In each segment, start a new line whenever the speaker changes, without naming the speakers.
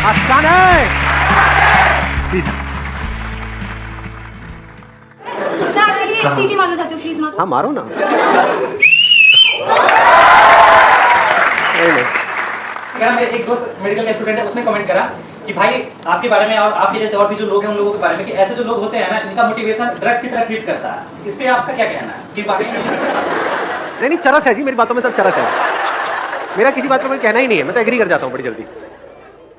आसान है। Please
sir आपके लिए एक सीटी मारना चाहती हूँ, प्लीज मारो।
हाँ मारो ना।
मेरा एक दोस्त मेडिकल का स्टूडेंट है, उसने कमेंट करा कि भाई आपके बारे में और आपके जैसे और भी जो लोग हैं उन लोगों के बारे में कि ऐसे जो लोग होते हैं ना, इनका मोटिवेशन ड्रग्स की तरह ट्रीट करता है। इस पे आपका क्या कहना है कि बाकी
नहीं, चरस है जी, मेरी बातों में सब चरस है। मेरा किसी बात का कोई कहना ही नहीं है, मैं तो एग्री कर जाता हूँ बड़ी जल्दी।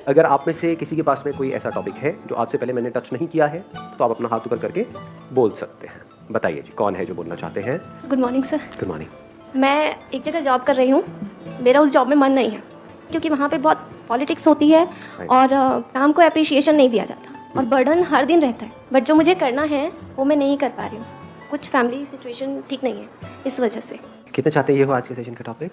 अगर आप में से किसी के पास में कोई ऐसा टॉपिक है जो आज से पहले मैंने टच नहीं किया है, तो आप अपना हाथ ऊपर करके बोल सकते हैं। बताइए जी, कौन है जो बोलना चाहते हैं?
Good morning sir.
Good morning.
मैं एक जगह जॉब कर रही हूँ, मेरा उस जॉब में मन नहीं है क्योंकि वहाँ पे बहुत पॉलिटिक्स होती है और काम को अप्रिशिएशन नहीं दिया जाता और बर्डन हर दिन रहता है। बट जो मुझे करना है वो मैं नहीं कर पा रही हूँ, कुछ फैमिली सिचुएशन ठीक नहीं है, इस वजह से।
कितने चाहते हैं ये हो आज के सेशन का टॉपिक?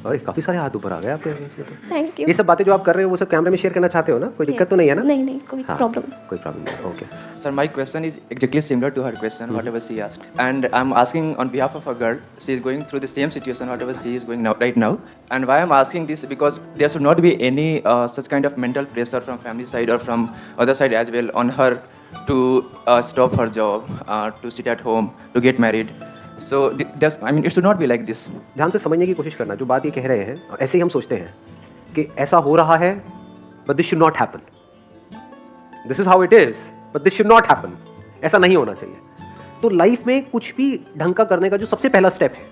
और काफ़ी सारे हाथ ऊपर आ गए आपके से तो।
Thank you.
ये सब बातें जो आप कर रहे हो वो सब कैमरे में शेयर करना चाहते हो ना? कोई दिक्कत तो नहीं है ना?
नहीं नहीं, कोई
हाँ,
प्रॉब्लम
कोई प्रॉब्लम नहीं। Okay
Sir, my question is exactly similar to her question, whatever she asked. And I'm asking on behalf of a girl. She is going through the same situation, whatever she is going now, right now. And why I'm asking this because there should not be any such kind of mental pressure from family side or from other side as well on her to stop her job, to sit at home, to get married. So there's, I mean, it should not be like this.
ध्यान से समझने की कोशिश करना। जो बात ये कह रहे हैं और ऐसे ही हम सोचते हैं कि ऐसा हो रहा है, but this should not happen. This is how it is, but this should not happen. ऐसा नहीं होना चाहिए। तो लाइफ में कुछ भी ढंग का करने का जो सबसे पहला स्टेप है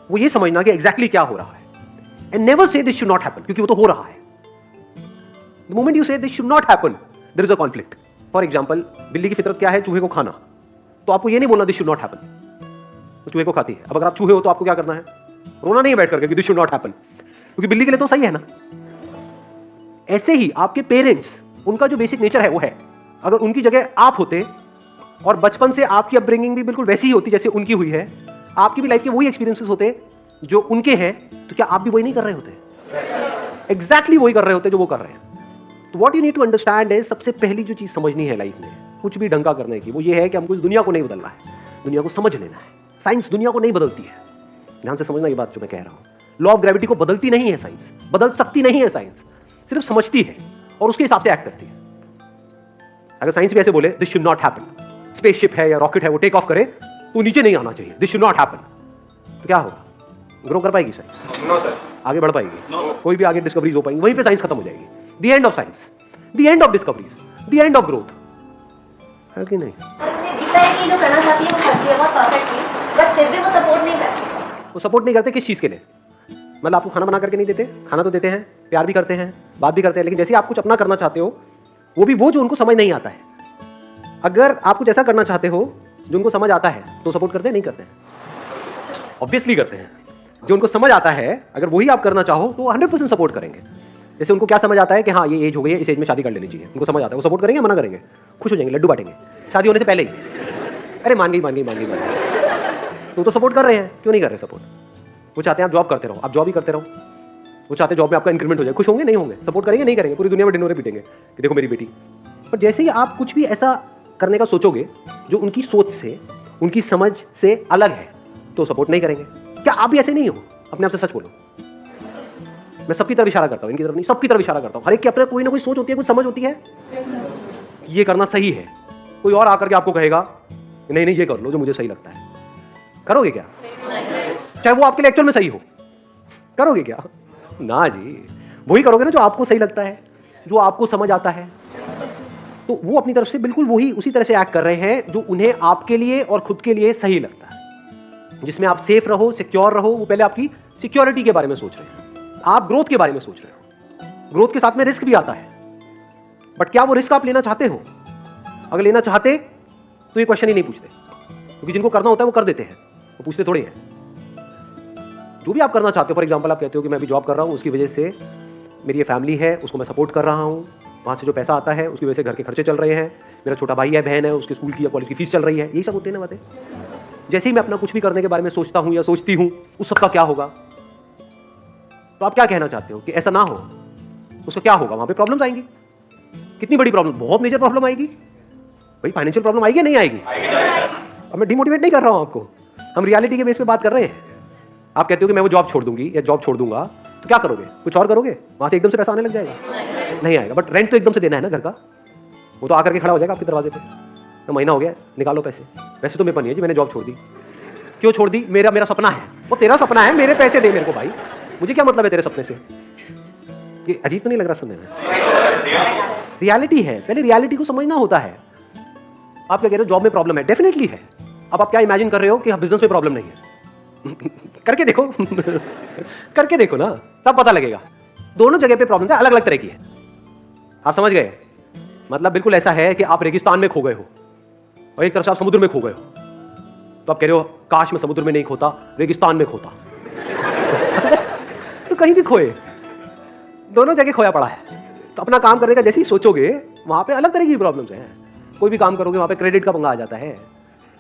वो ये समझना कि एग्जैक्टली क्या हो रहा है। And never say this should not happen, क्योंकि वो तो हो रहा है। The moment you say this should not happen, there is a conflict. For example, बिल्ली की फितरत क्या है? चूहे को खाना। तो आपको ये नहीं बोलना दिस शुड नॉट हैपन, तो चूहे को खाती है। अब अगर आप चूहे हो तो आपको क्या करना है? रोना नहीं है बैठ करके कि दिस शुड नॉट हैपन, क्योंकि बिल्ली के लिए तो सही है ना। ऐसे ही आपके पेरेंट्स, उनका जो बेसिक नेचर है वो है। अगर उनकी जगह आप होते और बचपन से आपकी अपब्रिंगिंग भी बिल्कुल वैसी ही होती जैसे उनकी हुई है, आपकी भी लाइफ के वही एक्सपीरियंसेस होते जो उनके हैं, तो क्या आप भी वही नहीं कर रहे होते? एग्जैक्टली वही कर रहे होते जो वो कर रहे हैं। तो what you need to understand है, सबसे पहली जो चीज समझनी है लाइफ में कुछ भी ढंग का करने की, वो ये है कि हमको इस दुनिया को नहीं बदलना है, दुनिया को समझ लेना है। साइंस दुनिया को नहीं बदलती है। ध्यान से समझना ये बात जो मैं कह रहा हूं। लॉ ऑफ ग्रेविटी को बदलती नहीं है साइंस, बदल सकती नहीं है साइंस, सिर्फ समझती है और उसके हिसाब से एक्ट करती है। अगर साइंस भी ऐसे बोले this should not happen, spaceship है या रॉकेट है वो टेक ऑफ करे तो नीचे नहीं आना चाहिए, दिस शुड नॉट हैपन, तो क्या होगा? ग्रो कर पाएगी साइंस?
No sir.
आगे बढ़ पाएगी? कोई भी आगे डिस्कवरीज हो पाएंगी? वहीं पे साइंस खत्म हो जाएगी। The end of science, the end of discoveries, the end of growth है कि नहीं?
दिखता है कि जो करना चाहती है वो करती है बहुत परफेक्टली, बट फिर भी वो सपोर्ट नहीं करती।
वो सपोर्ट नहीं करते किस चीज़ के लिए? मतलब आपको खाना बना करके नहीं देते? खाना तो देते हैं, प्यार भी करते हैं, बात भी करते हैं, लेकिन जैसे आप कुछ अपना करना चाहते हो वो भी वो जो उनको समझ नहीं आता है। अगर आप कुछ ऐसा करना चाहते हो जो उनको समझ आता है तो सपोर्ट करते हैं? नहीं करते हैं? ऑब्वियसली करते हैं। जो उनको समझ आता है अगर वही आप करना चाहो तो 100% सपोर्ट करेंगे। जैसे उनको क्या समझ आता है कि हाँ ये एज हो गई है, इस एज में शादी कर लेनी चाहिए, उनको समझ आता है, वो सपोर्ट करेंगे, मना करेंगे? खुश हो जाएंगे, लड्डू बांटेंगे शादी होने से पहले ही। अरे मान गई, तो सपोर्ट कर रहे हैं, क्यों नहीं कर रहे सपोर्ट? वो चाहते हैं आप जॉब करते रहो, आप जॉब ही करते रहो। वो चाहते हैं जॉब में आपका इंक्रीमेंट हो जाए, खुश होंगे? नहीं होंगे? सपोर्ट करेंगे? नहीं करेंगे? पूरी दुनिया में डिनोरे पीटेंगे कि देखो मेरी बेटी। पर जैसे ही आप कुछ भी ऐसा करने का सोचोगे जो उनकी सोच से, उनकी समझ से अलग है, तो सपोर्ट नहीं करेंगे। क्या आप भी ऐसे नहीं हो? अपने आप से सच बोलो। मैं सबकी तरफ इशारा करता हूँ, इनकी तरफ नहीं, सबकी तरफ इशारा करता हूँ। हर एक की अपने कोई ना कोई सोच होती है, कुछ समझ होती है, ये करना सही है। कोई और आकर के आपको कहेगा नहीं ये कर लो जो मुझे सही लगता है, करोगे क्या? चाहे वो आपके लिए एक्चुअल में सही हो, करोगे क्या? ना जी, वही करोगे ना जो आपको सही लगता है, जो आपको समझ आता है। तो वो अपनी तरफ से बिल्कुल वही उसी तरह से एक्ट कर रहे हैं जो उन्हें आपके लिए और खुद के लिए सही लगता है, जिसमें आप सेफ रहो, सिक्योर रहो। वो पहले आपकी सिक्योरिटी के बारे में सोच रहे हैं, आप ग्रोथ के बारे में सोच रहे हो। ग्रोथ के साथ में रिस्क भी आता है, बट क्या वो रिस्क आप लेना चाहते हो? अगर लेना चाहते तो ये क्वेश्चन ही नहीं पूछते, क्योंकि जिनको करना होता है वो कर देते हैं, वो पूछते थोड़ी हैं। जो भी आप करना चाहते हो, फॉर एग्जांपल आप कहते हो कि मैं अभी जॉब कर रहा हूँ, उसकी वजह से मेरी ये फैमिली है, उसको मैं सपोर्ट कर रहा हूँ, वहाँ से जो पैसा आता है उसकी वजह से घर के खर्चे चल रहे हैं, मेरा छोटा भाई है, बहन है, उसके स्कूल की या कॉलेज की फीस चल रही है, यही सब होते हैं ना बातें। जैसे ही मैं अपना कुछ भी करने के बारे में सोचता हूँ या सोचती हूँ, उस सबका क्या होगा? तो आप क्या कहना चाहते हो कि ऐसा ना हो? उसका क्या होगा? वहाँ पे प्रॉब्लम्स आएंगी। कितनी बड़ी प्रॉब्लम? बहुत मेजर प्रॉब्लम आएगी भाई। फाइनेंशियल प्रॉब्लम आएगी या नहीं आएगी? अब मैं डिमोटिवेट नहीं कर रहा हूँ आपको, हम रियलिटी के बेस पे बात कर रहे हैं। आप कहते हो कि मैं वो जॉब छोड़ दूंगी या जॉब छोड़ दूंगा, तो क्या करोगे? कुछ और करोगे? वहां से एकदम से पैसा आने लग जाएगा। नहीं आएगा, बट रेंट तो एकदम से देना है ना घर का, वो तो आकर के खड़ा हो जाएगा आपके दरवाजे पे, तो महीना हो गया निकालो पैसे। वैसे तो मेरे पास नहीं है जी, मैंने जॉब छोड़ दी। क्यों छोड़ दी? मेरा सपना है, वो तेरा सपना है, मेरे पैसे दे मेरे को भाई, मुझे क्या मतलब है तेरे सपने से। ये अजीब तो नहीं लग रहा सुनने में? रियलिटी है, पहले रियलिटी को समझना होता है। आप क्या कह रहे हो जॉब में प्रॉब्लम है? डेफिनेटली है। अब आप क्या इमेजिन कर रहे हो कि बिजनेस में प्रॉब्लम नहीं है? करके देखो करके देखो ना, तब पता लगेगा। दोनों जगह पे प्रॉब्लम है, अलग अलग तरह की है। आप समझ गए? मतलब बिल्कुल ऐसा है कि आप रेगिस्तान में खो गए हो और एक तरफ से आप समुद्र में खो गए हो, तो आप कह रहे हो काश मैं समुद्र में नहीं खोता, रेगिस्तान में खोता। तो कहीं भी खोए, दोनों जगह खोया पड़ा है। तो अपना काम करने का जैसे ही सोचोगे वहां पे अलग तरह की प्रॉब्लम्स हैं। कोई भी काम करोगे वहां पे क्रेडिट का पंगा आ जाता है।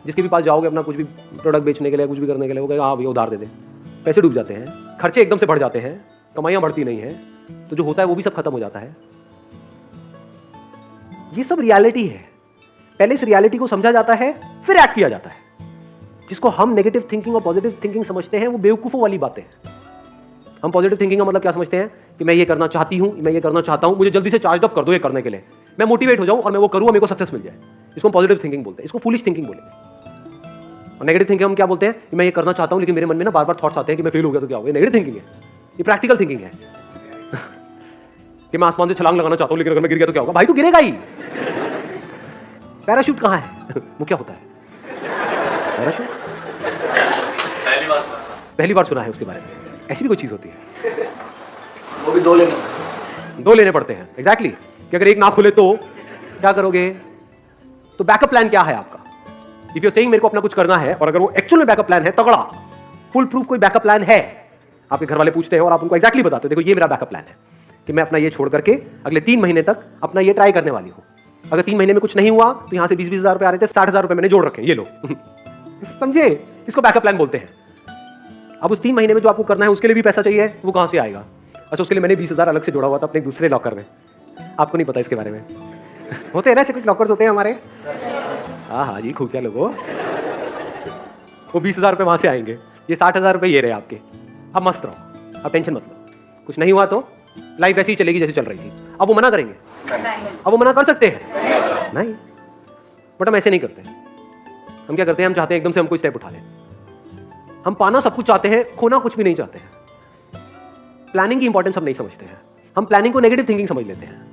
जिसके भी पास जाओगे अपना कुछ भी प्रोडक्ट बेचने के लिए, कुछ भी करने के लिए, वो कहेगा हाँ भैया उधार दे दे, पैसे डूब जाते हैं, खर्चे एकदम से बढ़ जाते हैं, कमाइयां बढ़ती नहीं है, तो जो होता है वो भी सब खत्म हो जाता है। ये सब रियलिटी है। पहले इस रियलिटी को समझा जाता है, फिर एक्ट किया जाता है। जिसको हम नेगेटिव थिंकिंग और पॉजिटिव थिंकिंग समझते हैं वो बेवकूफों वाली बातें हैं। हम पॉजिटिव थिंकिंग का मतलब क्या समझते हैं कि मैं ये करना चाहती हूं, मैं ये करना चाहता हूं, मुझे जल्दी से चार्ज अप कर दो ये करने के लिए, मैं मोटिवेट हो जाऊं और मैं वो करूं और मेरे को सक्सेस मिल जाए। इसको पॉजिटिव थिंकिंग बोलते हैं, इसको फूलिश थिंकिंग बोलेंगे। और नेगेटिव थिंकिंग हम क्या बोलते हैं कि मैं ये करना चाहता हूं लेकिन मेरे मन में ना बार बार थॉट्स आते हैं कि मैं फेल हो गया तो क्या होगा। नेगेटिव थिंकिंग है, ये प्रैक्टिकल थिंकिंग है। कि मैं आसमान से छलांग लगाना चाहता हूं लेकिन अगर मैं गिर गया तो क्या होगा? भाई तू गिरेगा ही। पैराशूट कहां है? वो क्या होता है पैराशूट? पहली बार सुना है उसके बारे में। ऐसी भी कोई चीज होती है?
वो भी दो लेने
पड़ते हैं। एग्जैक्टली कि अगर एक ना खुले तो क्या करोगे? तो बैकअप प्लान क्या है आपका? इफ यू सेइंग मेरे को अपना कुछ करना है, और अगर वो एक्चुअल में बैकअप प्लान है तगड़ा, फुल प्रूफ कोई बैकअप प्लान है, आपके घर वाले पूछते हैं और आप उनको एग्जैक्टली बताते हो देखो ये मेरा बैकअप प्लान है कि मैं अपना ये छोड़ करके अगले 3 महीने तक अपना ये ट्राई करने वाली हूं। अगर 3 महीने में कुछ नहीं हुआ तो यहां से 20-20 हजार रुपए आ रहे थे, 60,000 रुपए मैंने जोड़ रखे, ये लो। समझे? इसको बैकअप प्लान बोलते हैं। अब उस 3 महीने में जो आपको करना है उसके लिए भी पैसा चाहिए, वो कहां से आएगा? अच्छा उसके लिए मैंने 20,000 अलग से जोड़ा हुआ था अपने दूसरे लॉकर में। आपको नहीं पता इसके बारे में। होते हैं ना ऐसे कुछ लॉकर्स होते हैं हमारे। हाँ जी, खूब क्या लोगों, वो 20,000 रुपए वहां से आएंगे, ये 60,000 रुपए ये रहे आपके। अब मस्त रहो, अब टेंशन मत लो। कुछ नहीं हुआ तो लाइफ ऐसी ही चलेगी जैसे चल रही थी। अब वो मना करेंगे? अब वो मना कर सकते हैं? नहीं, बट हम ऐसे नहीं करते। हम क्या करते हैं? हम चाहते हैं एकदम से हम कोई स्टेप उठा लें। हम पाना सब कुछ चाहते हैं, खोना कुछ भी नहीं चाहते हैं। प्लानिंग की इंपॉर्टेंस हम नहीं समझते हैं। हम प्लानिंग को नेगेटिव थिंकिंग समझ लेते हैं।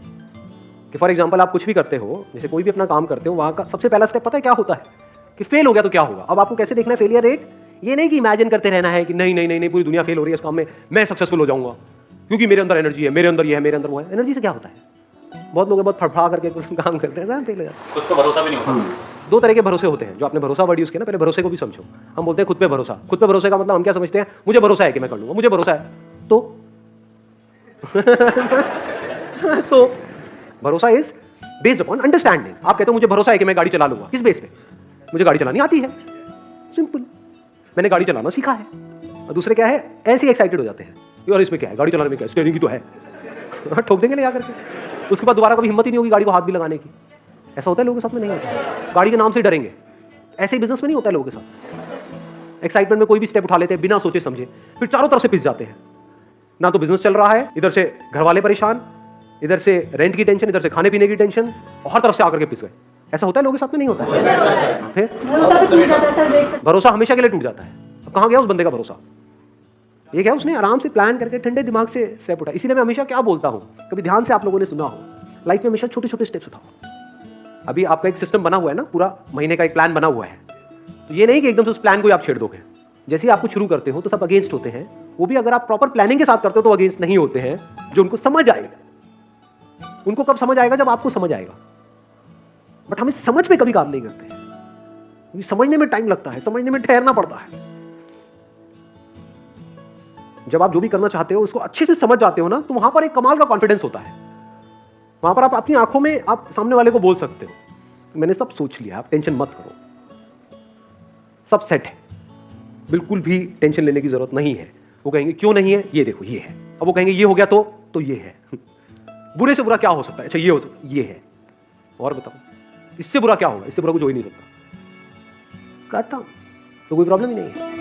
कि फॉर एग्जांपल आप कुछ भी करते हो, जैसे कोई भी अपना काम करते हो, वहां का सबसे पहला स्टेप पता है क्या होता है? कि फेल हो गया तो क्या होगा। अब आपको कैसे देखना है फेलियर रेट? ये नहीं कि इमेजिन करते रहना है कि नहीं नहीं नहीं नहीं पूरी दुनिया फेल हो रही है इस काम में, मैं सक्सेसफुल हो जाऊंगा क्योंकि मेरे अंदर एनर्जी है, मेरे अंदर ये है, मेरे अंदर वो है। एनर्जी से क्या होता है? बहुत लोग बहुत फड़फड़ा करके कुछ काम करते हैं, फेल हो जाते हैं।
खुद पर भरोसा भी नहीं होता।
दो तरह के भरोसे होते हैं। जो आपने भरोसा वर्ड यूज किया ना, पहले भरोसे को भी समझो। हम बोलते हैं खुद पे भरोसा। खुद पे भरोसे का मतलब हम क्या समझते हैं? मुझे भरोसा है कि मैं कर लूंगा, मुझे भरोसा है तो तो भरोसा इज बेस्ड अपॉन अंडरस्टैंडिंग। आप कहते हो मुझे भरोसा है कि मैं गाड़ी चला लूंगा, किस बेस पे? मुझे गाड़ी चलानी आती है, सिंपल, मैंने गाड़ी चलाना सीखा है। और दूसरे क्या है? ऐसे ही एक्साइटेड हो जाते हैं और इसमें क्या है, गाड़ी चलाने में क्या है, स्टीयरिंग की तो है। ठोक देंगे ले आकर के, उसके बाद दोबारा कभी हिम्मत ही नहीं होगी गाड़ी को हाथ भी लगाने की। ऐसा होता है लोगों के साथ में? नहीं होता। गाड़ी के नाम से डरेंगे। ऐसे ही बिजनेस में नहीं होता है लोगों के साथ। एक्साइटमेंट में कोई भी स्टेप उठा लेते हैं बिना सोचे समझे, फिर चारों तरफ से पिस जाते हैं। ना तो बिजनेस चल रहा है, इधर से घर वाले परेशान, इधर से रेंट की टेंशन, इधर से खाने पीने की टेंशन, और हर तरफ से आकर के पिस गए। ऐसा होता है लोगों के साथ में? नहीं होता है। फिर
भरोसा तो टूट जाता है सर देख कर।
भरोसा हमेशा के लिए टूट जाता है। अब कहां गया उस बंदे का भरोसा? ये क्या, उसने आराम से प्लान करके ठंडे दिमाग से स्टेप उठा। इसीलिए मैं हमेशा क्या बोलता हूं, कभी ध्यान से आप लोगों ने सुना हो, लाइफ में हमेशा छोटे छोटे स्टेप्स उठाओ। अभी आपका एक सिस्टम बना हुआ है ना, पूरा महीने का एक प्लान बना हुआ है। तो ये नहीं कि एकदम से उस प्लान को आप छेड़ दोगे। जैसे ही आप कुछ शुरू करते हो तो सब अगेंस्ट होते हैं, वो भी अगर आप प्रॉपर प्लानिंग के साथ करते हो तो अगेंस्ट नहीं होते हैं। जो उनको समझ आएगा, उनको कब समझ आएगा? जब आपको समझ आएगा। बट हम इस समझ पे कभी काम नहीं करते, क्योंकि समझने में टाइम लगता है, समझने में ठहरना पड़ता है। जब आप जो भी करना चाहते हो उसको अच्छे से समझ जाते हो ना, तो वहां पर एक कमाल का कॉन्फिडेंस होता है। वहां पर आप अपनी आंखों में आप सामने वाले को बोल सकते हो मैंने सब सोच लिया, आप टेंशन मत करो, सब सेट है, बिल्कुल भी टेंशन लेने की जरूरत नहीं है। वो कहेंगे क्यों नहीं है? ये देखो ये है। अब वो कहेंगे ये हो गया तो ये है। बुरे से बुरा क्या हो सकता है? अच्छा ये हो सकता है, ये है। और बताओ इससे बुरा क्या होगा? इससे बुरा कुछ हो ही नहीं सकता। कहता हूं तो कोई प्रॉब्लम ही नहीं है।